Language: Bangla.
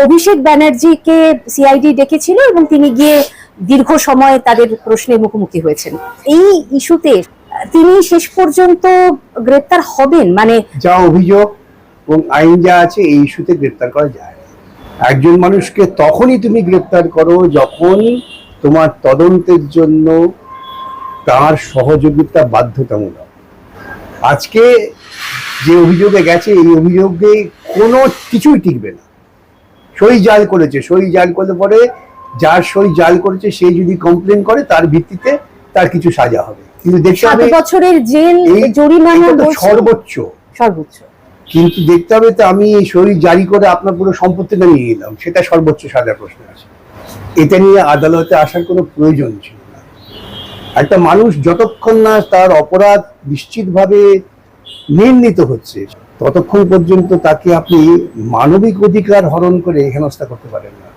অভিষেক ব্যানার্জিকে সিআইডি ডেকেছিল এবং তিনি গিয়ে দীর্ঘ সময় তাদের প্রশ্নের মুখোমুখি হয়েছেন। এই ইস্যুতে তিনি শেষ পর্যন্ত গ্রেপ্তার হবেন? মানে যা অভিযোগ এবং আইন যা আছে এই ইস্যুতে গ্রেপ্তার করা যায় না। একজন মানুষকে তখনই তুমি গ্রেপ্তার করো যখন তোমার তদন্তের জন্য তার সহযোগিতা বাধ্যতামূলক। আজকে যে অভিযোগে গেছে এই অভিযোগে কোনো কিছুই টিকবে না। সই জাল করেছে, সই জাল করলে পরে যার সই জাল করেছে সেই যদি কমপ্লেন করে তার ভিত্তিতে তার কিছু সাজা হবে, কিন্তু দেখতে হবে 7 বছরের জেল জরিমানা সর্বোচ্চ। কিন্তু দেখতে হবে তো আমি এই সই জারি করে আপনার পুরো সম্পত্তিটা নিয়ে নিলাম, সেটা সর্বোচ্চ সাজার প্রশ্ন আছে। এটা নিয়ে আদালতে আসার কোনো প্রয়োজন ছিল না। একটা মানুষ যতক্ষণ না তার অপরাধ নিশ্চিতভাবে নির্ণীত হচ্ছে ততক্ষণ পর্যন্ত তাকে আপনি মানবিক অধিকার হরণ করে হেনস্থা করতে পারেন না।